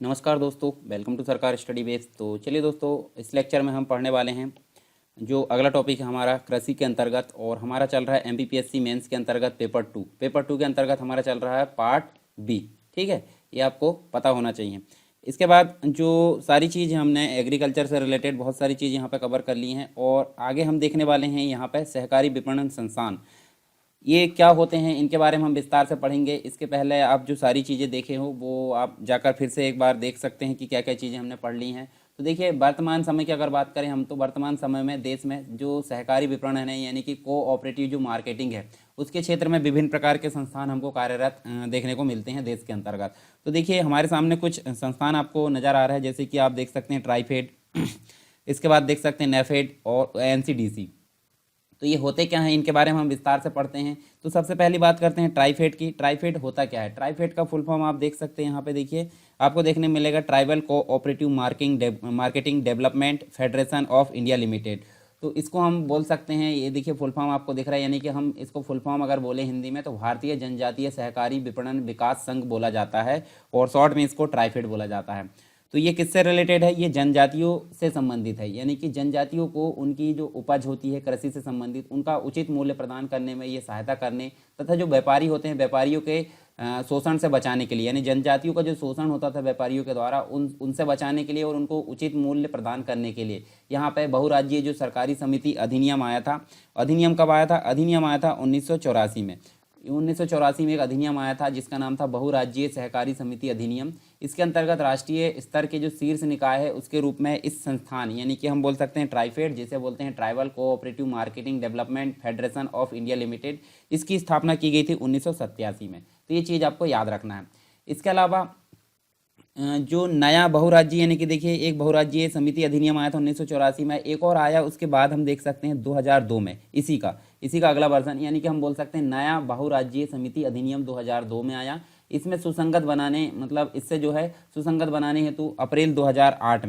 नमस्कार दोस्तों, welcome to सरकार स्टडी बेस। तो चलिए दोस्तों, इस लेक्चर में हम पढ़ने वाले हैं जो अगला टॉपिक है हमारा कृषि के अंतर्गत, और हमारा चल रहा है एमपीपीएससी मेंस के अंतर्गत पेपर 2 के अंतर्गत हमारा चल रहा है पार्ट बी। ठीक है, ये आपको पता होना चाहिए। इसके बाद जो सारी चीज़ हमने एग्रीकल्चर से रिलेटेड बहुत सारी चीज़ यहाँ पे कवर कर ली हैं, और आगे हम देखने वाले हैं यहाँ पे सहकारी विपणन संस्थान ये क्या होते हैं, इनके बारे में हम विस्तार से पढ़ेंगे। इसके पहले आप जो सारी चीज़ें देखे हो वो आप जाकर फिर से एक बार देख सकते हैं कि क्या क्या चीज़ें हमने पढ़ ली हैं। तो देखिए, वर्तमान समय की अगर बात करें हम, तो वर्तमान समय में देश में जो सहकारी विपणन है यानी कि कोऑपरेटिव जो मार्केटिंग है, उसके क्षेत्र में विभिन्न प्रकार के संस्थान हमको कार्यरत देखने को मिलते हैं देश के अंतर्गत। तो देखिए, हमारे सामने कुछ संस्थान आपको नज़र आ रहा है, जैसे कि आप देख सकते हैं ट्राइफेड, इसके बाद देख सकते हैं नेफेड और एनसीडीसी। तो ये होते क्या हैं, इनके बारे में हम विस्तार से पढ़ते हैं। तो सबसे पहली बात करते हैं ट्राइफेड की। ट्राइफेड होता क्या है? ट्राइफेड का फुल फॉर्म आप देख सकते हैं यहाँ पे, देखिए आपको देखने मिलेगा tribal cooperative marketing development federation of India limited. तो इसको हम बोल सकते हैं, ये देखिए फुल फॉर्म आपको दिख रहा है, यानी कि हम इसको फुल फॉर्म अगर बोले हिंदी में तो भारतीय जनजातीय सहकारी विपणन विकास संघ बोला जाता है, और शॉर्ट में इसको ट्राइफेड बोला जाता है। तो ये किससे रिलेटेड है? ये जनजातियों से संबंधित है, यानी कि जनजातियों को उनकी जो उपज होती है कृषि से संबंधित, उनका उचित मूल्य प्रदान करने में ये सहायता करने, तथा जो व्यापारी होते हैं व्यापारियों के शोषण से बचाने के लिए, यानी जनजातियों का जो शोषण होता था व्यापारियों के द्वारा उनसे बचाने के लिए और उनको उचित मूल्य प्रदान करने के लिए यहाँ पे बहुराज्यीय जो सरकारी समिति अधिनियम आया था। अधिनियम कब आया था? अधिनियम आया था 1984 में। 1984 में एक अधिनियम आया था जिसका नाम था बहुराज्यीय सहकारी समिति अधिनियम। इसके अंतर्गत राष्ट्रीय स्तर के जो शीर्ष निकाय है उसके रूप में इस संस्थान, यानी कि हम बोल सकते हैं ट्राइफेड, जिसे बोलते हैं tribal cooperative marketing development federation of India limited, इसकी स्थापना की गई थी 1987 में। तो ये चीज़ आपको याद रखना है। इसके अलावा जो नया बहुराज्यीय, यानी कि देखिए एक बहुराज्यीय समिति अधिनियम आया था 1984 में, एक और आया उसके बाद हम देख सकते हैं 2002 में, इसी का अगला वर्जन, यानी कि हम बोल सकते हैं नया बहुराज्यीय समिति अधिनियम 2002 में आया। इसमें सुसंगत बनाने, मतलब इससे जो है सुसंगत बनाने हेतु अप्रैल 2008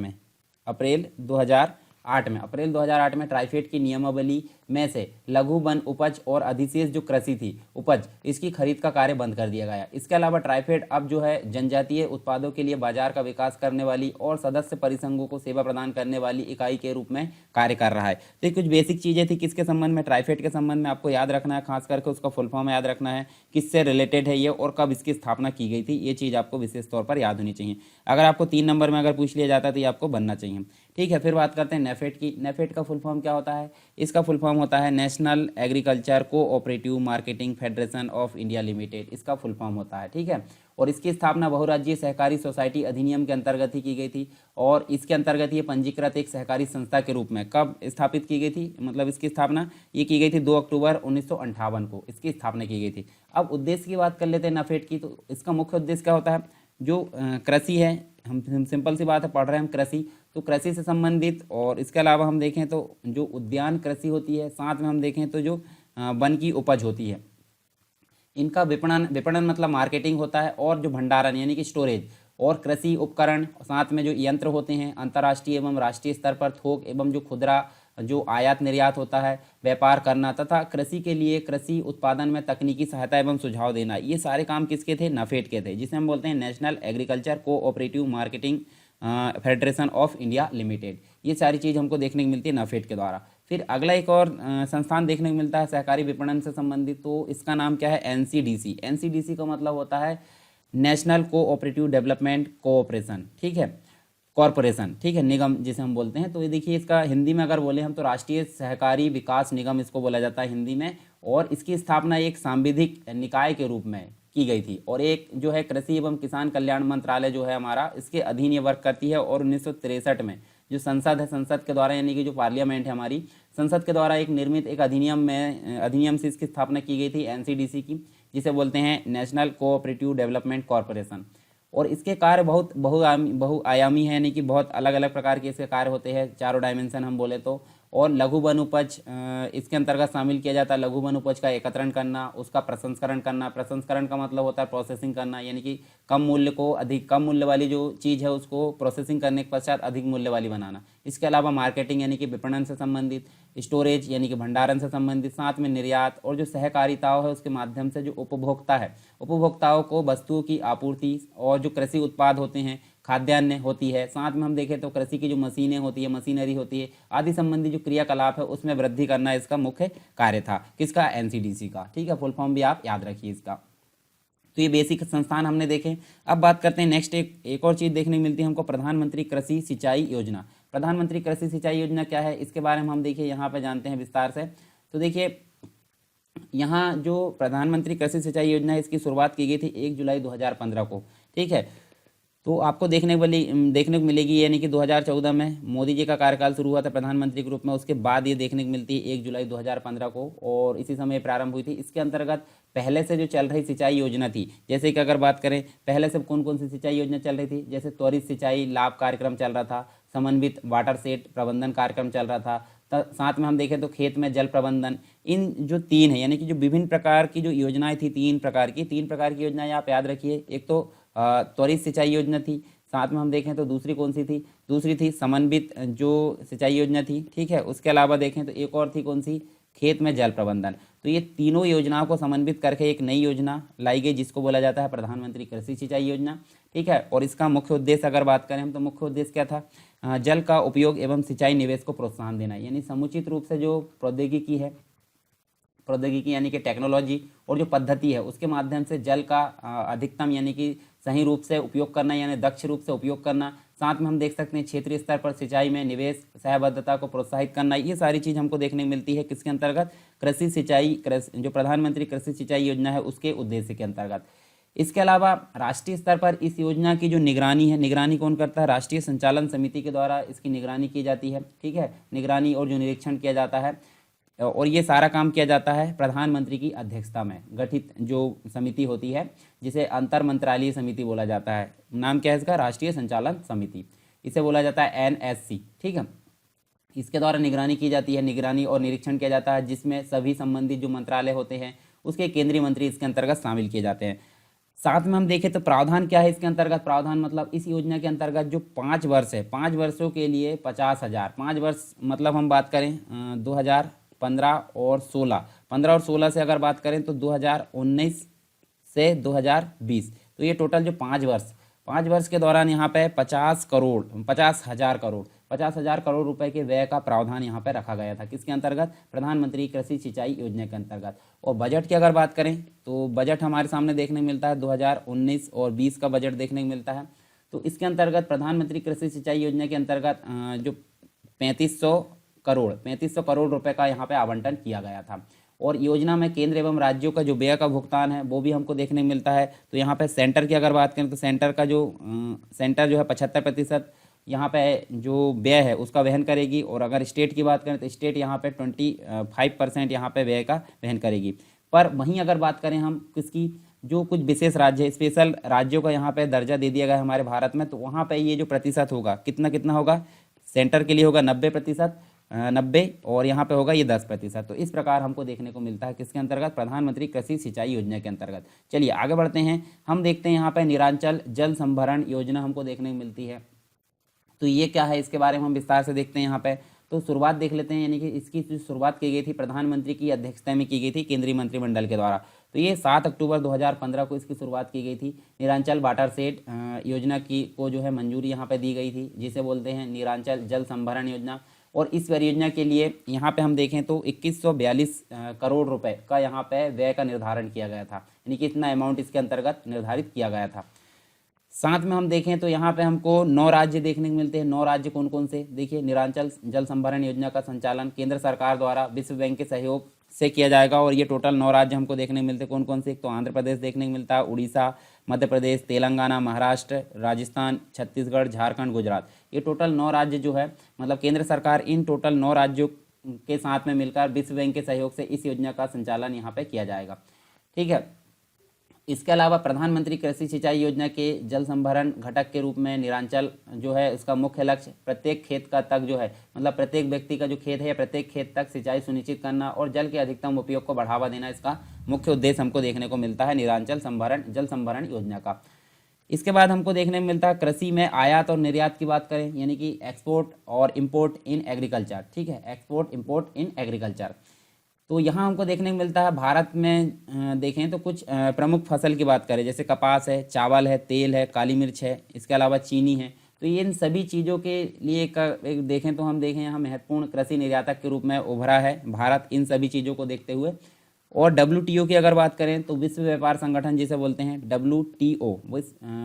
में ट्राइफेड की नियमावली में से लघु वन उपज और अधिशेष जो कृषि थी उपज, इसकी खरीद का कार्य बंद कर दिया गया। इसके अलावा ट्राइफेड अब जो है जनजातीय उत्पादों के लिए बाजार का विकास करने वाली और सदस्य परिसंघों को सेवा प्रदान करने वाली इकाई के रूप में कार्य कर रहा है। तो ये कुछ बेसिक चीज़ें थी किसके संबंध में? ट्राइफेड के संबंध में। आपको याद रखना है, खास करके उसका फुल फॉर्म याद रखना है, किससे रिलेटेड है ये और कब इसकी स्थापना की गई थी, ये चीज़ आपको विशेष तौर पर याद होनी चाहिए। अगर आपको 3 नंबर में अगर पूछ लिया जाता है तो ये आपको बनना चाहिए। ठीक है, फिर बात करते हैं नेफेड की। नेफेड का फुल फॉर्म क्या होता है? इसका फुल फॉर्म होता है national agriculture cooperative marketing federation of India limited, इसका फुल फॉर्म होता है। ठीक है, और इसकी स्थापना बहुराज्यीय सहकारी सोसाइटी अधिनियम के अंतर्गत ही की गई थी, और इसके अंतर्गत ये पंजीकृत एक सहकारी संस्था के रूप में कब स्थापित की गई थी, मतलब इसकी स्थापना ये की गई थी 2 अक्टूबर 1958 को इसकी स्थापना की गई थी। अब उद्देश्य की बात कर लेते हैं नेफेड की। तो इसका मुख्य उद्देश्य क्या होता है? जो कृषि है, हम सिंपल सी बात है, पढ़ रहे हैं हम कृषि, तो कृषि से संबंधित, और इसके अलावा हम देखें तो जो उद्यान कृषि होती है, साथ में हम देखें तो जो वन की उपज होती है, इनका विपणन मतलब मार्केटिंग होता है, और जो भंडारण यानी कि स्टोरेज, और कृषि उपकरण, साथ में जो यंत्र होते हैं अंतर्राष्ट्रीय एवं राष्ट्रीय स्तर पर थोक एवं जो खुदरा जो आयात निर्यात होता है व्यापार करना, तथा कृषि के लिए कृषि उत्पादन में तकनीकी सहायता एवं सुझाव देना, ये सारे काम किसके थे? नेफेड के थे, जिसे हम बोलते हैं national agriculture cooperative marketing federation of India limited. ये सारी चीज़ हमको देखने को मिलती है नेफेड के द्वारा। फिर अगला एक और संस्थान देखने को मिलता है सहकारी विपणन से संबंधित, तो इसका नाम क्या है? एनसीडीसी। एनसीडीसी का मतलब होता है नेशनल कोऑपरेटिव डेवलपमेंट कोऑपरेशन, ठीक है, कॉरपोरेशन, ठीक है, निगम जिसे हम बोलते हैं। तो ये देखिए, इसका हिंदी में अगर बोले हम तो राष्ट्रीय सहकारी विकास निगम इसको बोला जाता है हिंदी में, और इसकी स्थापना एक सांविधिक निकाय के रूप में की गई थी, और एक जो है कृषि एवं किसान कल्याण मंत्रालय जो है हमारा, इसके अधीन ये वर्क करती है। और 1963 में जो संसद है, संसद के द्वारा, यानी कि जो पार्लियामेंट है हमारी, संसद के द्वारा एक निर्मित एक अधिनियम से इसकी स्थापना की गई थी एनसीडीसी की, जिसे बोलते हैं नेशनल कोऑपरेटिव डेवलपमेंट कॉरपोरेशन। और इसके कार्य बहुत बहुआयामी है, यानी कि बहुत अलग अलग प्रकार के इसके कार्य होते हैं, चारों डायमेंशन हम बोले तो। और लघु वन उपज इसके अंतर्गत शामिल किया जाता है। लघु वन उपज का एकत्रण करना, उसका प्रसंस्करण करना, प्रसंस्करण का मतलब होता है प्रोसेसिंग करना, यानी कि कम मूल्य वाली जो चीज़ है उसको प्रोसेसिंग करने के पश्चात अधिक मूल्य वाली बनाना। इसके अलावा मार्केटिंग यानी कि विपणन से संबंधित, स्टोरेज यानी कि भंडारण से संबंधित, साथ में निर्यात, और जो सहकारिताओं है उसके माध्यम से जो उपभोक्ताओं को वस्तुओं की आपूर्ति, और जो कृषि उत्पाद होते हैं खाद्यान्न होती है, साथ में हम देखें तो कृषि की जो मशीनें होती है, मशीनरी होती है आदि संबंधी जो क्रियाकलाप है उसमें वृद्धि करना इसका मुख्य कार्य था। किसका? एनसीडीसी का। ठीक है, फुल फॉर्म भी आप याद रखिए इसका। तो ये बेसिक संस्थान हमने देखे। अब बात करते हैं नेक्स्ट, एक और चीज़ देखने को मिलती है हमको, प्रधानमंत्री कृषि सिंचाई योजना। प्रधानमंत्री कृषि सिंचाई योजना क्या है, इसके बारे में हम देखिए यहाँ पे जानते हैं विस्तार से। तो देखिए यहाँ जो प्रधानमंत्री कृषि सिंचाई योजना है इसकी शुरुआत की गई थी 1 जुलाई 2015 को। ठीक है, तो आपको देखने को मिलेगी, यानी कि 2014 में मोदी जी का कार्यकाल शुरू हुआ था प्रधानमंत्री के रूप में, उसके बाद ये देखने को मिलती है 1 जुलाई 2015 को, और इसी समय प्रारंभ हुई थी। इसके अंतर्गत पहले से जो चल रही सिंचाई योजना थी, जैसे कि अगर बात करें पहले से कौन कौन सी सिंचाई योजना चल रही थी, जैसे त्वरित सिंचाई लाभ कार्यक्रम चल रहा था, समन्वित वाटर सेट प्रबंधन कार्यक्रम चल रहा था, साथ में हम देखें तो खेत में जल प्रबंधन। इन जो तीन है, यानी कि जो विभिन्न प्रकार की जो योजनाएं थी, तीन प्रकार की योजनाएं आप याद रखिए। एक तो त्वरित सिंचाई योजना थी, साथ में हम देखें तो दूसरी कौन सी थी, दूसरी थी समन्वित जो सिंचाई योजना थी। ठीक है, उसके अलावा देखें तो एक और थी कौन सी, खेत में जल प्रबंधन। तो ये तीनों योजनाओं को समन्वित करके एक नई योजना लाई गई जिसको बोला जाता है प्रधानमंत्री कृषि सिंचाई योजना। ठीक है, और इसका मुख्य उद्देश्य अगर बात करें हम तो मुख्य उद्देश्य क्या था, जल का उपयोग एवं सिंचाई निवेश को प्रोत्साहन देना, यानी समुचित रूप से जो प्रौद्योगिकी यानी कि टेक्नोलॉजी और जो पद्धति है उसके माध्यम से जल का अधिकतम यानी कि सही रूप से उपयोग करना, यानी दक्ष रूप से उपयोग करना। साथ में हम देख सकते हैं क्षेत्रीय स्तर पर सिंचाई में निवेश, सहबद्धता को प्रोत्साहित करना। ये सारी चीज़ हमको देखने को मिलती है किसके अंतर्गत, जो प्रधानमंत्री कृषि सिंचाई योजना है उसके उद्देश्य के अंतर्गत। इसके अलावा राष्ट्रीय स्तर पर इस योजना की जो निगरानी है, निगरानी कौन करता है, राष्ट्रीय संचालन समिति के द्वारा इसकी निगरानी की जाती है। ठीक है, निगरानी और जो निरीक्षण किया जाता है, और ये सारा काम किया जाता है प्रधानमंत्री की अध्यक्षता में गठित जो समिति होती है, जिसे अंतर मंत्रालय समिति बोला जाता है। नाम क्या है इसका, राष्ट्रीय संचालन समिति, इसे बोला जाता है एनएससी। ठीक है, इसके द्वारा निगरानी की जाती है, निगरानी और निरीक्षण किया जाता है, जिसमें सभी संबंधित जो मंत्रालय होते हैं उसके केंद्रीय मंत्री इसके अंतर्गत शामिल किए जाते हैं। साथ में हम देखें तो प्रावधान क्या है इसके अंतर्गत, प्रावधान मतलब इस योजना के अंतर्गत जो 5 वर्ष है, 5 वर्षों के लिए 50,000, 5 वर्ष मतलब हम बात करें 2015 और 16 से अगर बात करें तो 2019 से 2020, तो ये टोटल जो 5 वर्ष के दौरान यहाँ पे 50,000 करोड़ रुपए के व्यय का प्रावधान यहाँ पे रखा गया था। किसके अंतर्गत, प्रधानमंत्री कृषि सिंचाई योजना के अंतर्गत। और बजट की अगर बात करें तो बजट हमारे सामने देखने को मिलता है 2019 और 20 का बजट देखने को मिलता है। तो इसके अंतर्गत प्रधानमंत्री कृषि सिंचाई योजना के अंतर्गत जो 3500 करोड़ रुपए का यहाँ पे आवंटन किया गया था। और योजना में केंद्र एवं राज्यों का जो व्यय का भुगतान है वो भी हमको देखने को मिलता है। तो यहाँ पे सेंटर की अगर बात करें तो सेंटर जो है 75% यहाँ पे जो व्यय है उसका वहन करेगी, और अगर स्टेट की बात करें तो स्टेट यहाँ पे 25% यहाँ पे व्यय का वहन करेगी। पर वहीं अगर बात करें हम किसकी, जो कुछ विशेष राज्य, स्पेशल राज्यों का यहाँ पे दर्जा दे दिया गया हमारे भारत में, तो वहाँ पे ये जो प्रतिशत होगा कितना होगा, सेंटर के लिए होगा 90%, और यहाँ पे होगा ये 10%। तो इस प्रकार हमको देखने को मिलता है किसके अंतर्गत, प्रधानमंत्री कृषि सिंचाई योजना के अंतर्गत। चलिए आगे बढ़ते हैं, हम देखते हैं यहाँ पे निरांचल जल संभरण योजना हमको देखने को मिलती है। तो ये क्या है इसके बारे में हम विस्तार से देखते हैं यहाँ पे। तो शुरुआत देख लेते हैं, यानी कि इसकी जो शुरुआत की गई थी प्रधानमंत्री की अध्यक्षता में की गई थी केंद्रीय मंत्रिमंडल के द्वारा। तो ये 7 अक्टूबर 2015 को इसकी शुरुआत की गई थी। निरांचल वाटर सेट योजना को जो है मंजूरी यहाँ पे दी गई थी, जिसे बोलते हैं निरांचल जल संभरण योजना। और इस परियोजना के लिए यहाँ पे हम देखें तो 2142 करोड़ रुपए का यहाँ पे व्यय का निर्धारण किया गया था, यानी कि इतना अमाउंट इसके अंतर्गत निर्धारित किया गया था। साथ में हम देखें तो यहाँ पे हमको 9 राज्य देखने को मिलते हैं। 9 राज्य कौन कौन से, देखिए निरांचल जल संभरण योजना का संचालन केंद्र सरकार द्वारा विश्व बैंक के सहयोग से किया जाएगा, और ये टोटल 9 राज्य हमको देखने को मिलते हैं। कौन कौन से, एक तो आंध्र प्रदेश देखने को मिलता है, उड़ीसा, मध्य प्रदेश, तेलंगाना, महाराष्ट्र, राजस्थान, छत्तीसगढ़, झारखंड, गुजरात। ये टोटल 9 राज्य जो है, मतलब केंद्र सरकार इन टोटल 9 राज्यों के साथ में मिलकर विश्व बैंक के सहयोग से इस योजना का संचालन यहाँ पे किया जाएगा। ठीक है, इसके अलावा प्रधानमंत्री कृषि सिंचाई योजना के जल संभरण घटक के रूप में निरांचल जो है इसका मुख्य लक्ष्य प्रत्येक खेत का तक जो है, मतलब प्रत्येक व्यक्ति का जो खेत है या प्रत्येक खेत तक सिंचाई सुनिश्चित करना और जल के अधिकतम उपयोग को बढ़ावा देना, इसका मुख्य उद्देश्य हमको देखने को मिलता है निरांचल जल संभरण योजना का। इसके बाद हमको देखने को मिलता है कृषि में आयात और निर्यात की बात करें, यानी कि एक्सपोर्ट और इम्पोर्ट इन एग्रीकल्चर। ठीक है, एक्सपोर्ट इम्पोर्ट इन एग्रीकल्चर। तो यहाँ हमको देखने को मिलता है भारत में देखें तो कुछ प्रमुख फसल की बात करें, जैसे कपास है, चावल है, तेल है, काली मिर्च है, इसके अलावा चीनी है। तो ये इन सभी चीज़ों के लिए एक देखें तो हम देखें यहाँ महत्वपूर्ण कृषि निर्यातक के रूप में उभरा है भारत, इन सभी चीज़ों को देखते हुए। और WTO की अगर बात करें तो विश्व व्यापार संगठन जिसे बोलते हैं WTO,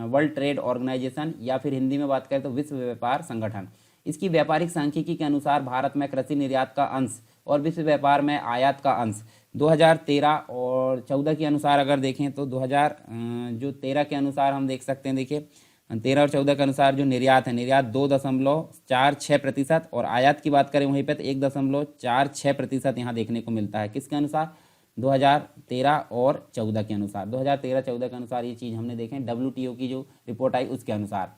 वर्ल्ड ट्रेड ऑर्गेनाइजेशन, या फिर हिंदी में बात करें तो विश्व व्यापार संगठन, इसकी व्यापारिक सांख्यिकी के अनुसार भारत में कृषि निर्यात का अंश और विश्व व्यापार में आयात का अंश 2013 और 14 के अनुसार अगर देखें तो 2013 के अनुसार हम देख सकते हैं, देखिए 13 और 14 के अनुसार जो निर्यात है, निर्यात 2.46% और आयात की बात करें वहीं पर तो 1.46% यहाँ देखने को मिलता है। किसके अनुसार? 2013 और 14 के अनुसार, 2013-14 के अनुसार ये चीज़ हमने देखें, WTO की जो रिपोर्ट आई उसके अनुसार।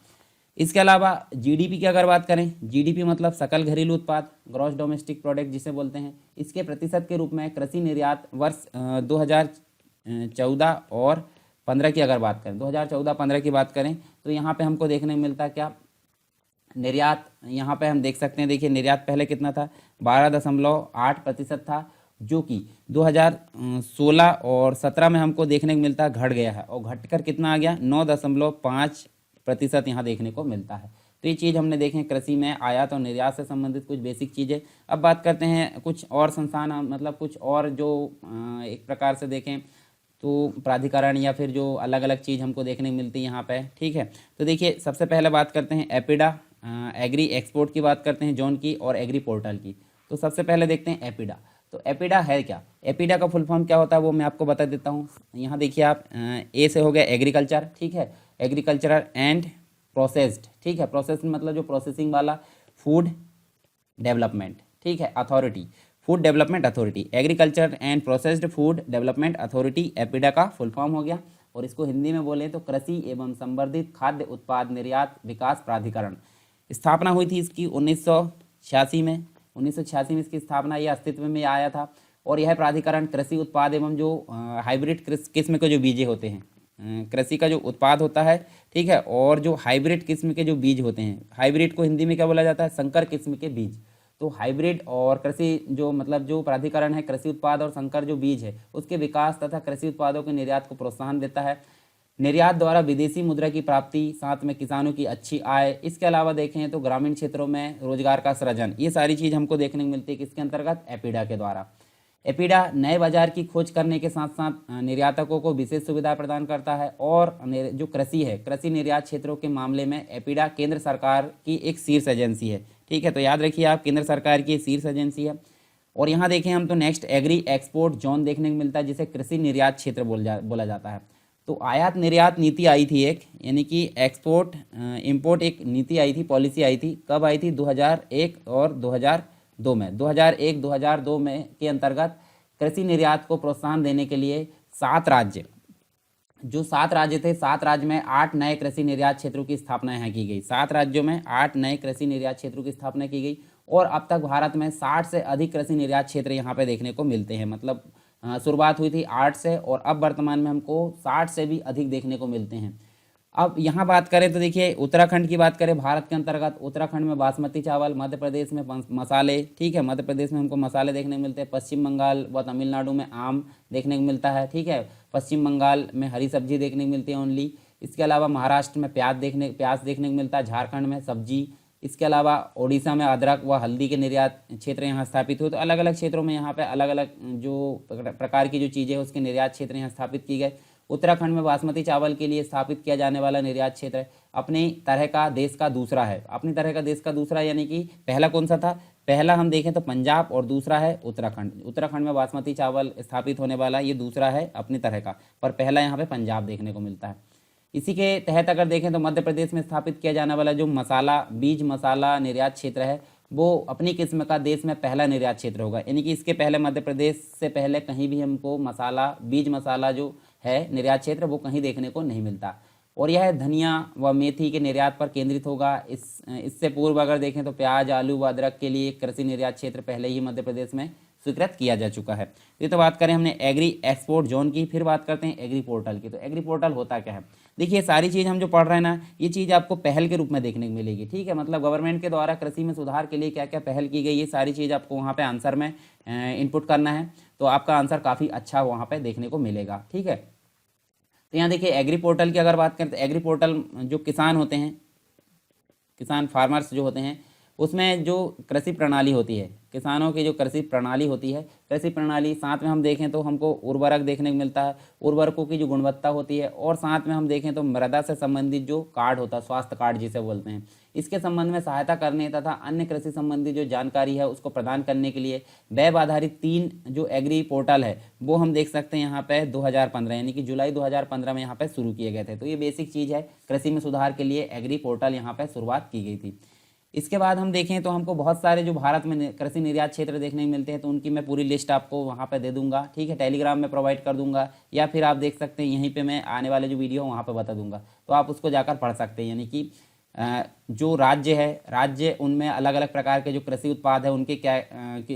इसके अलावा GDP की अगर बात करें, GDP मतलब सकल घरेलू उत्पाद, ग्रॉस डोमेस्टिक प्रोडक्ट जिसे बोलते हैं, इसके प्रतिशत के रूप में कृषि निर्यात वर्ष 2014 और 15 की अगर बात करें, 2014-15 की बात करें तो यहाँ पे हमको देखने को मिलता है क्या, निर्यात यहाँ पे हम देख सकते हैं, देखिए निर्यात पहले कितना था, 12.8% था, जो कि 2016 और 17 में हमको देखने को मिलता है घट गया है, और घटकर कितना आ गया, 9.5% यहाँ देखने को मिलता है। तो ये चीज़ हमने देखें कृषि में आयात और निर्यात से संबंधित कुछ बेसिक चीज़ें। अब बात करते हैं कुछ और संस्थान, मतलब कुछ और जो एक प्रकार से देखें तो प्राधिकरण या फिर जो अलग अलग चीज़ हमको देखने को मिलती है यहाँ पे, ठीक है। तो देखिए सबसे पहले बात करते हैं एपिडा, एग्री एक्सपोर्ट की बात करते हैं जॉन की, और एग्री पोर्टल की। तो सबसे पहले देखते हैं एपिडा। तो एपिडा है क्या? एपिडा का फुल फॉर्म क्या होता है वो मैं आपको बता देता हूँ। यहाँ देखिए आप, ए से हो गया एग्रीकल्चर, ठीक है, एग्रीकल्चरल एंड प्रोसेस्ड, ठीक है, प्रोसेस मतलब जो प्रोसेसिंग वाला, फूड डेवलपमेंट, ठीक है, authority, food development authority, agriculture and processed food development authority APEDA का फुल फॉर्म हो गया। और इसको हिंदी में बोलें तो कृषि एवं संवर्धित खाद्य उत्पाद निर्यात विकास प्राधिकरण। स्थापना हुई थी इसकी 1986 में, 1986 में इसकी स्थापना, यह अस्तित्व में आया था। और यह प्राधिकरण कृषि उत्पाद एवं जो हाइब्रिड किस्म के जो बीजे होते हैं, कृषि का जो उत्पाद होता है, ठीक है, और जो हाइब्रिड किस्म के जो बीज होते हैं, हाइब्रिड को हिंदी में क्या बोला जाता है, संकर किस्म के बीज। तो हाइब्रिड और कृषि जो मतलब जो प्राधिकरण है, कृषि उत्पाद और संकर जो बीज है उसके विकास तथा कृषि उत्पादों के निर्यात को प्रोत्साहन देता है। निर्यात द्वारा विदेशी मुद्रा की प्राप्ति, साथ में किसानों की अच्छी आय, इसके अलावा देखें तो ग्रामीण क्षेत्रों में रोजगार का सृजन, ये सारी चीज़ हमको देखने को मिलती है किसके अंतर्गत, एपिडा के द्वारा। एपिडा नए बाजार की खोज करने के साथ साथ निर्यातकों को विशेष सुविधा प्रदान करता है। और जो कृषि है, कृषि निर्यात क्षेत्रों के मामले में एपिडा केंद्र सरकार की एक शीर्ष एजेंसी है, ठीक है। तो याद रखिए आप, केंद्र सरकार की शीर्ष एजेंसी है। और यहाँ देखें हम तो नेक्स्ट एग्री एक्सपोर्ट जोन देखने को मिलता है, जिसे कृषि निर्यात क्षेत्र बोला जाता है। तो आयात निर्यात नीति आई थी एक, यानी कि एक्सपोर्ट इंपोर्ट एक नीति आई थी, पॉलिसी आई थी, कब आई थी, 2001 और 2002 में, 2001-2002 में के अंतर्गत कृषि निर्यात को प्रोत्साहन देने के लिए 7 राज्य, जो 7 राज्य थे, 7 राज्य में 8 नए कृषि निर्यात क्षेत्रों की स्थापना यहाँ की गई, 7 राज्यों में 8 नए कृषि निर्यात क्षेत्रों की स्थापना की गई। और अब तक भारत में 60 से अधिक कृषि निर्यात क्षेत्र यहाँ पे देखने को मिलते हैं। मतलब शुरुआत हुई थी 8 से और अब वर्तमान में हमको 60 से भी अधिक देखने को मिलते हैं। अब यहाँ बात करें तो देखिए उत्तराखंड की बात करें, भारत के अंतर्गत उत्तराखंड में बासमती चावल, मध्य प्रदेश में मसाले, ठीक है, मध्य प्रदेश में हमको मसाले देखने को मिलते हैं, पश्चिम बंगाल व तमिलनाडु में आम देखने को मिलता है, ठीक है, पश्चिम बंगाल में हरी सब्जी देखने को मिलती है ओनली। इसके अलावा महाराष्ट्र में प्याज देखने को मिलता है, झारखंड में सब्जी, इसके अलावा ओडिशा में अदरक व हल्दी के निर्यात क्षेत्र यहाँ स्थापित हुए। तो अलग अलग क्षेत्रों में यहाँ पे अलग अलग जो प्रकार की जो चीज़ें हैं उसके निर्यात क्षेत्र यहाँ स्थापित की गए। उत्तराखंड में बासमती चावल के लिए स्थापित किया जाने वाला निर्यात क्षेत्र अपनी तरह का देश का दूसरा है, अपनी तरह का देश का दूसरा, यानी कि पहला कौन सा था, पहला हम देखें तो पंजाब और दूसरा है उत्तराखंड। उत्तराखंड में बासमती चावल स्थापित होने वाला ये दूसरा है अपनी तरह का, पर पहला यहाँ पे पंजाब देखने को मिलता है। इसी के तहत अगर देखें तो मध्य प्रदेश में स्थापित किया जाने वाला जो बीज मसाला निर्यात क्षेत्र है वो अपनी किस्म का देश में पहला निर्यात क्षेत्र होगा, यानी कि इसके पहले मध्य प्रदेश से पहले कहीं भी हमको बीज मसाला जो है निर्यात क्षेत्र वो कहीं देखने को नहीं मिलता। और यह धनिया व मेथी के निर्यात पर केंद्रित होगा। इससे पूर्व अगर देखें तो प्याज, आलू व अदरक के लिए कृषि निर्यात क्षेत्र पहले ही मध्य प्रदेश में स्वीकृत किया जा चुका है। ये तो बात करें हमने एग्री एक्सपोर्ट जोन की। फिर बात करते हैं एग्री पोर्टल की। तो एग्री पोर्टल होता क्या है? देखिए सारी चीज़ हम जो पढ़ रहे हैं ना, ये चीज़ आपको पहल के रूप में देखने को मिलेगी, ठीक है। मतलब गवर्नमेंट के द्वारा कृषि में सुधार के लिए क्या क्या पहल की गई, ये सारी चीज़ आपको वहाँ पे आंसर में इनपुट करना है, तो आपका आंसर काफ़ी अच्छा वहाँ पे देखने को मिलेगा, ठीक है। तो यहाँ देखिए एग्री पोर्टल की अगर बात करें तो एग्री पोर्टल जो किसान होते हैं, किसान फार्मर्स जो होते हैं, उसमें जो कृषि प्रणाली होती है, किसानों की जो कृषि प्रणाली होती है, कृषि प्रणाली साथ में हम देखें तो हमको उर्वरक देखने को मिलता है, उर्वरकों की जो गुणवत्ता होती है, और साथ में हम देखें तो मृदा से संबंधित जो कार्ड होता है, स्वास्थ्य कार्ड जिसे बोलते हैं, इसके संबंध में सहायता करने तथा अन्य कृषि संबंधी जो जानकारी है उसको प्रदान करने के लिए वेब आधारित 3 जो एग्री पोर्टल है वो हम देख सकते हैं यहाँ पे 2015 यानी कि जुलाई 2015 में यहाँ पे शुरू किए गए थे। तो ये बेसिक चीज़ है, कृषि में सुधार के लिए एग्री पोर्टल यहाँ पे शुरुआत की गई थी। इसके बाद हम देखें तो हमको बहुत सारे जो भारत में कृषि निर्यात क्षेत्र देखने को मिलते हैं, तो उनकी मैं पूरी लिस्ट आपको वहाँ पे दे दूंगा, ठीक है, टेलीग्राम में प्रोवाइड कर दूंगा, या फिर आप देख सकते हैं यहीं पे मैं आने वाले जो वीडियो वहाँ पे बता दूंगा, तो आप उसको जाकर पढ़ सकते हैं। यानी कि जो राज्य है, राज्य उनमें अलग अलग प्रकार के जो कृषि उत्पाद है उनके क्या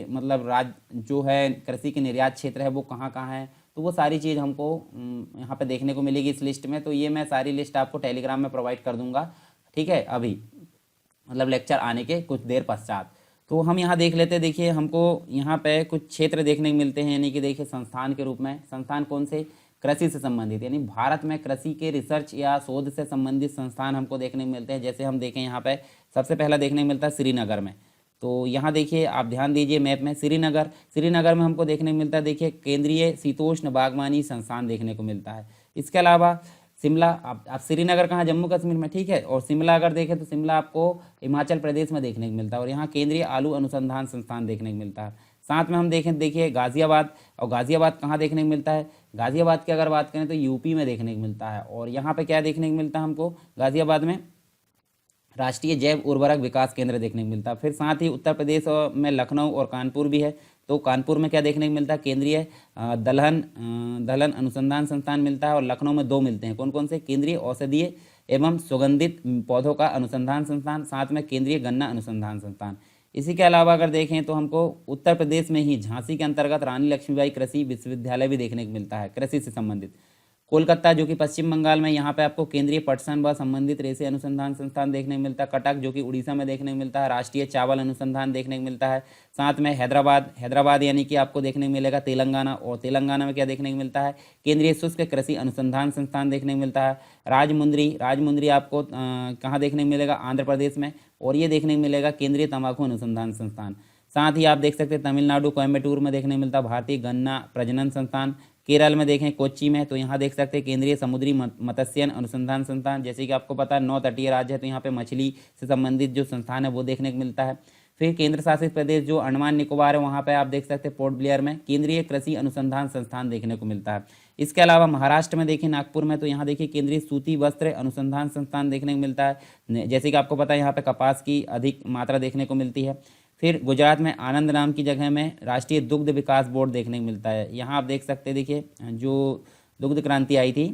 मतलब राज्य जो है कृषि के निर्यात क्षेत्र है वो कहाँ कहाँ है, तो वो सारी चीज़ हमको यहाँ पे देखने को मिलेगी इस लिस्ट में। तो ये मैं सारी लिस्ट आपको टेलीग्राम में प्रोवाइड कर दूंगा, ठीक है, अभी मतलब लेक्चर आने के कुछ देर पश्चात। तो हम यहाँ देख लेते हैं, देखिए हमको यहाँ पे कुछ क्षेत्र देखने को मिलते हैं, यानी कि देखिए संस्थान के रूप में, संस्थान कौन से, कृषि से संबंधित, यानी भारत में कृषि के रिसर्च या शोध से संबंधित संस्थान हमको देखने को मिलते हैं। जैसे हम देखें यहाँ पे सबसे पहला देखने को मिलता है श्रीनगर में, तो यहाँ देखिए आप ध्यान दीजिए मैप में, श्रीनगर, श्रीनगर में हमको देखने को मिलता है देखिए केंद्रीय शीतोष्ण बागवानी संस्थान देखने को मिलता है। इसके अलावा शिमला, आप श्रीनगर कहाँ, जम्मू कश्मीर में, ठीक है, और शिमला अगर देखें तो शिमला आपको हिमाचल प्रदेश में देखने को मिलता है, और यहाँ केंद्रीय आलू अनुसंधान संस्थान देखने को मिलता है। साथ में हम देखें देखिए गाजियाबाद, और गाजियाबाद कहाँ देखने को मिलता है, गाजियाबाद की अगर बात करें तो यूपी में देखने को मिलता है। और यहाँ पे क्या देखने को मिलता है हमको गाजियाबाद में, राष्ट्रीय जैव उर्वरक विकास केंद्र देखने को मिलता है। फिर साथ ही उत्तर प्रदेश में लखनऊ और कानपुर भी है, तो कानपुर में क्या देखने को मिलता है, केंद्रीय दलहन अनुसंधान संस्थान मिलता है, और लखनऊ में 2 मिलते हैं, कौन कौन से, केंद्रीय औषधीय एवं सुगंधित पौधों का अनुसंधान संस्थान, साथ में केंद्रीय गन्ना अनुसंधान संस्थान। इसी के अलावा अगर देखें तो हमको उत्तर प्रदेश में ही झांसी के अंतर्गत रानी लक्ष्मीबाई कृषि विश्वविद्यालय भी देखने को मिलता है कृषि से संबंधित। कोलकाता जो कि पश्चिम बंगाल में, यहाँ पे आपको केंद्रीय पटसन व संबंधित रेशे अनुसंधान संस्थान देखने को मिलता है। कटक जो कि उड़ीसा में देखने को मिलता है, राष्ट्रीय चावल अनुसंधान देखने को मिलता है। साथ में हैदराबाद, हैदराबाद यानी कि आपको देखने को मिलेगा तेलंगाना, और तेलंगाना में क्या देखने को मिलता है, केंद्रीय शुष्क कृषि अनुसंधान संस्थान देखने को मिलता है। राजमुंद्री, राजमुंद्री आपको कहाँ देखने को मिलेगा, आंध्र प्रदेश में, और ये देखने को मिलेगा केंद्रीय तंबाकू अनुसंधान संस्थान। साथ ही आप देख सकते हैं तमिलनाडु कोयम्बटूर में देखने को मिलता है भारतीय गन्ना प्रजनन संस्थान। केरल में देखें कोच्चि में, तो यहाँ देख सकते हैं केंद्रीय समुद्री मत्स्यन अनुसंधान संस्थान। जैसे कि आपको पता है 9 तटीय राज्य है, तो यहाँ पे मछली से संबंधित जो संस्थान है वो देखने को मिलता है। फिर केंद्र शासित प्रदेश जो अंडमान निकोबार है, वहाँ पे आप देख सकते हैं पोर्ट ब्लेयर में केंद्रीय कृषि अनुसंधान संस्थान देखने को मिलता है। इसके अलावा महाराष्ट्र में देखिए नागपुर में, तो यहाँ देखिए केंद्रीय सूती वस्त्र अनुसंधान संस्थान देखने को मिलता है। जैसे कि आपको पता है यहाँ पे कपास की अधिक मात्रा देखने को मिलती है। फिर गुजरात में आनंद नाम की जगह में राष्ट्रीय दुग्ध विकास बोर्ड देखने को मिलता है। यहाँ आप देख सकते हैं देखिए जो दुग्ध क्रांति आई थी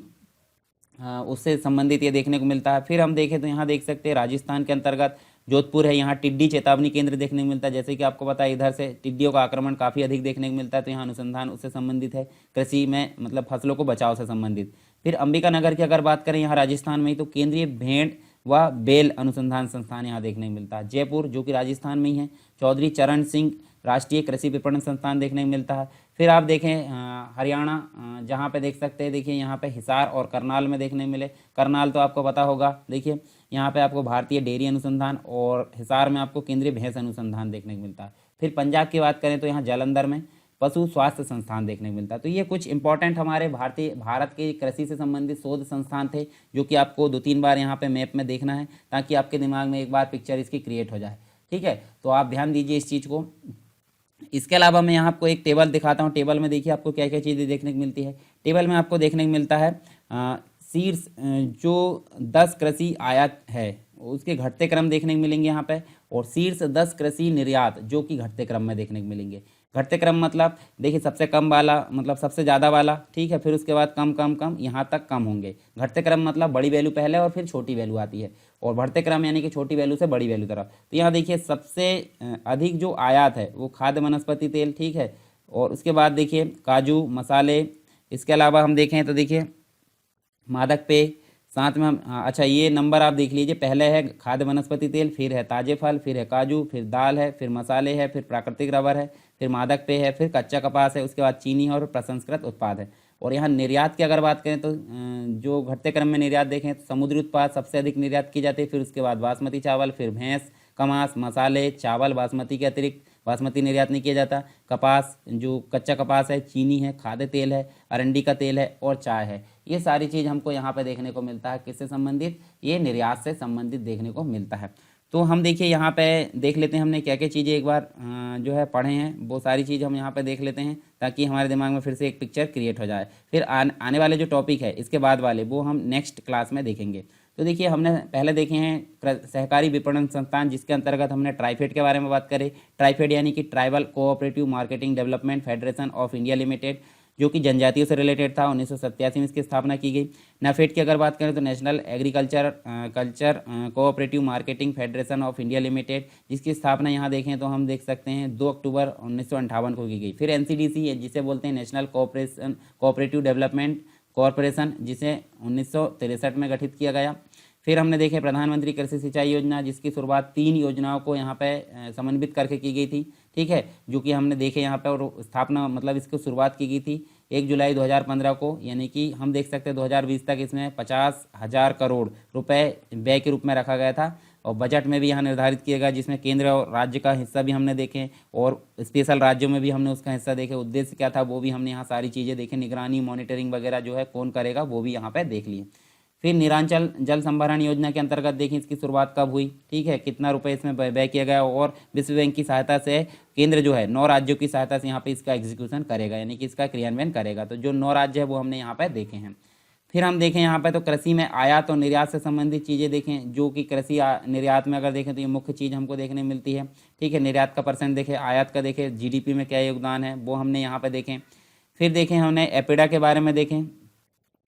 उससे संबंधित ये देखने को मिलता है। फिर हम देखें तो यहाँ देख सकते हैं राजस्थान के अंतर्गत जोधपुर है, यहाँ टिड्डी चेतावनी केंद्र देखने को मिलता है। जैसे कि आपको पता है इधर से टिड्डियों का आक्रमण काफ़ी अधिक देखने को मिलता है, तो यहाँ अनुसंधान उससे संबंधित है, कृषि में मतलब फसलों को बचाव से संबंधित। फिर अंबिका नगर की अगर बात करें यहाँ राजस्थान में ही, तो केंद्रीय भेड़ व बेल अनुसंधान संस्थान यहाँ देखने को मिलता है। जयपुर जो कि राजस्थान में ही है, चौधरी चरण सिंह राष्ट्रीय कृषि विपणन संस्थान देखने को मिलता है। फिर आप देखें हरियाणा, जहाँ पे देख सकते हैं देखिए यहाँ पे हिसार और करनाल में देखने मिले। करनाल तो आपको पता होगा, देखिए यहाँ पे आपको भारतीय डेयरी अनुसंधान, और हिसार में आपको केंद्रीय भैंस अनुसंधान देखने को मिलता है। फिर पंजाब की बात करें तो यहाँ जालंधर में पशु स्वास्थ्य संस्थान देखने को मिलता है। तो ये कुछ इंपॉर्टेंट हमारे भारत के कृषि से संबंधित शोध संस्थान थे, जो कि आपको 2-3 बार यहाँ पे मैप में देखना है, ताकि आपके दिमाग में एक बार पिक्चर इसकी क्रिएट हो जाए। ठीक है, तो आप ध्यान दीजिए इस चीज़ को। इसके अलावा मैं यहाँ आपको एक टेबल दिखाता हूँ। टेबल में देखिए आपको क्या क्या चीज़ें देखने को मिलती है। टेबल में आपको देखने को मिलता है शीर्ष जो 10 कृषि आयात है उसके घटते क्रम देखने को मिलेंगे यहाँ पे, और शीर्ष 10 कृषि निर्यात जो कि घटते क्रम में देखने को मिलेंगे। घटते क्रम मतलब देखिए सबसे कम वाला मतलब सबसे ज़्यादा वाला, ठीक है, फिर उसके बाद कम कम कम यहाँ तक कम होंगे। घटते क्रम मतलब बड़ी वैल्यू पहले और फिर छोटी वैल्यू आती है, और बढ़ते क्रम यानी कि छोटी वैल्यू से बड़ी वैल्यू तरफ। तो यहाँ देखिए सबसे अधिक जो आयात है वो खाद्य वनस्पति तेल, ठीक है, और उसके बाद देखिए काजू मसाले। इसके अलावा हम देखें तो देखिए मादक पेय, साथ में हम अच्छा ये नंबर आप देख लीजिए, पहले है खाद्य वनस्पति तेल, फिर है ताजे फल, फिर है काजू, फिर दाल है, फिर मसाले है, फिर प्राकृतिक रबर है, फिर मादक पेय है, फिर कच्चा कपास है, उसके बाद चीनी है और प्रसंस्कृत उत्पाद है। और यहाँ निर्यात की अगर बात करें तो जो घटते क्रम में निर्यात देखें तो समुद्री उत्पाद सबसे अधिक निर्यात की जाती है, फिर उसके बाद बासमती चावल, फिर भैंस का मांस, मसाले, चावल, बासमती के अतिरिक्त बासमती निर्यात नहीं किया जाता, कपास जो कच्चा कपास है, चीनी है, खाद्य तेल है, अरंडी का तेल है और चाय है। ये सारी चीज़ हमको यहाँ पे देखने को मिलता है, किससे संबंधित, ये निर्यात से संबंधित देखने को मिलता है। तो हम देखिए यहाँ पे देख लेते हैं हमने क्या क्या चीज़ें एक बार जो है पढ़े हैं, वो सारी चीज़ हम यहाँ पे देख लेते हैं ताकि हमारे दिमाग में फिर से एक पिक्चर क्रिएट हो जाए। फिर आने वाले जो टॉपिक है इसके बाद वाले वो हम नेक्स्ट क्लास में देखेंगे। तो देखिए हमने पहले देखे हैं सहकारी विपणन संस्थान, जिसके अंतर्गत हमने ट्राइफेड के बारे में बात करी। ट्राइफेड यानी कि tribal cooperative marketing development federation of India limited, जो कि जनजातियों से रिलेटेड था। 1987 में इसकी स्थापना की गई। नाफेड की अगर बात करें तो national agriculture cooperative marketing federation of India limited, जिसकी स्थापना यहाँ देखें तो हम देख सकते हैं 2 अक्टूबर 1958 को की गई। फिर एनसीडीसी है, जिसे बोलते हैं नेशनल कोऑपरेटिव डेवलपमेंट कॉरपोरेशन, जिसे 1963 में गठित किया गया। फिर हमने देखे प्रधानमंत्री कृषि सिंचाई योजना, जिसकी शुरुआत 3 योजनाओं को यहाँ पे समन्वित करके की गई थी, ठीक है, जो कि हमने देखे यहाँ पे, और स्थापना मतलब इसकी शुरुआत की गई थी 1 जुलाई 2015 को, यानी कि हम देख सकते हैं 2020 तक इसमें 50,000 करोड़ रुपए व्यय के रूप में रखा गया था। और बजट में भी यहाँ निर्धारित किया गया, जिसमें केंद्र और राज्य का हिस्सा भी हमने देखे और स्पेशल राज्यों में भी हमने उसका हिस्सा देखे। उद्देश्य क्या था वो भी हमने यहाँ सारी चीज़ें देखे, निगरानी मॉनिटरिंग वगैरह जो है कौन करेगा वो भी यहाँ पे देख लिए। फिर निरांचल जल संभरण योजना के अंतर्गत देखिए इसकी शुरुआत कब हुई, ठीक है, कितना रुपए इसमें व्यय किया गया, और विश्व बैंक की सहायता से केंद्र जो है 9 राज्यों की सहायता से यहाँ पे इसका एग्जीक्यूशन करेगा, यानी कि इसका क्रियान्वयन करेगा। तो जो 9 राज्य है वो हमने यहाँ पे देखे हैं। फिर हम देखें यहाँ पे तो कृषि में आयात और निर्यात से संबंधित चीज़ें देखें, जो कि कृषि निर्यात में अगर देखें तो ये मुख्य चीज़ हमको देखने मिलती है, ठीक है। निर्यात का परसेंट देखें, आयात का देखें, जीडीपी में क्या योगदान है वो हमने यहाँ पे देखें। फिर देखें हमने एपिडा के बारे में देखें,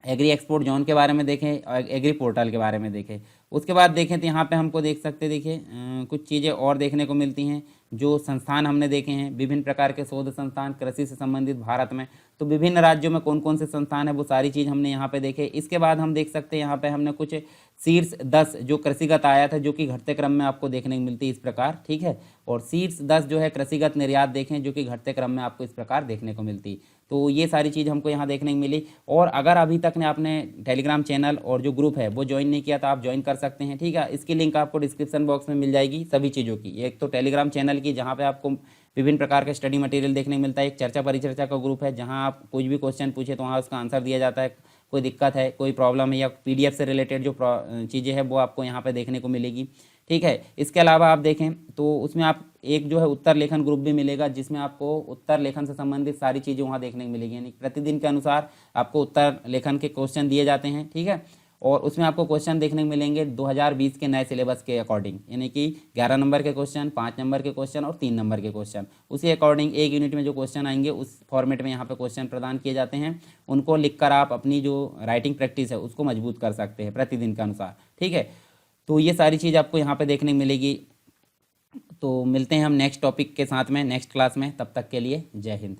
एग्री एक्सपोर्ट जोन के बारे में देखें और एग्री पोर्टल के बारे में देखें। उसके बाद देखें तो यहाँ पे हमको देख सकते देखिए कुछ चीज़ें और देखने को मिलती हैं। जो संस्थान हमने देखे हैं, विभिन्न प्रकार के शोध संस्थान कृषि से संबंधित भारत में, तो विभिन्न राज्यों में कौन कौन से संस्थान है वो सारी चीज़ हमने यहाँ पे देखे। इसके बाद हम देख सकते हैं यहाँ पे हमने कुछ शीर्ष 10 जो कृषिगत आयात है, जो कि घटते क्रम में आपको देखने को मिलती है इस प्रकार, ठीक है। और शीर्ष 10 जो है कृषिगत निर्यात देखें, जो कि घटते क्रम में आपको इस प्रकार देखने को मिलती। तो ये सारी चीज़ हमको यहाँ देखने को मिली। और अगर अभी तक ने आपने टेलीग्राम चैनल और जो ग्रुप है वो ज्वाइन नहीं किया तो आप ज्वाइन कर सकते हैं, ठीक है। इसकी लिंक आपको डिस्क्रिप्शन बॉक्स में मिल जाएगी सभी चीज़ों की। एक तो टेलीग्राम चैनल की, जहाँ पे आपको विभिन्न प्रकार के स्टडी मटेरियल देखने को मिलता है। एक चर्चा परिचर्चा का ग्रुप है, जहाँ आप कुछ भी क्वेश्चन पूछे तो वहाँ उसका आंसर दिया जाता है। कोई दिक्कत है, कोई प्रॉब्लम है, या पीडीएफ से रिलेटेड जो चीज़ें हैं वो आपको यहाँ पे देखने को मिलेगी, ठीक है। इसके अलावा आप देखें तो उसमें आप एक जो है उत्तर लेखन ग्रुप भी मिलेगा, जिसमें आपको उत्तर लेखन से संबंधित सारी चीज़ें वहाँ देखने को मिलेगी। यानी प्रतिदिन के अनुसार आपको उत्तर लेखन के क्वेश्चन दिए जाते हैं, ठीक है। और उसमें आपको क्वेश्चन देखने को मिलेंगे 2020 के नए सिलेबस के अकॉर्डिंग, यानी कि 11 नंबर के क्वेश्चन, 5 नंबर के क्वेश्चन और 3 नंबर के क्वेश्चन। उसी अकॉर्डिंग एक यूनिट में जो क्वेश्चन आएंगे उस फॉर्मेट में यहाँ पे क्वेश्चन प्रदान किए जाते हैं। उनको लिखकर आप अपनी जो राइटिंग प्रैक्टिस है उसको मजबूत कर सकते हैं प्रतिदिन के अनुसार, ठीक है। तो ये सारी चीज़ आपको यहाँ पे देखने को मिलेगी। तो मिलते हैं हम नेक्स्ट टॉपिक के साथ में नेक्स्ट क्लास में, तब तक के लिए जय हिंद।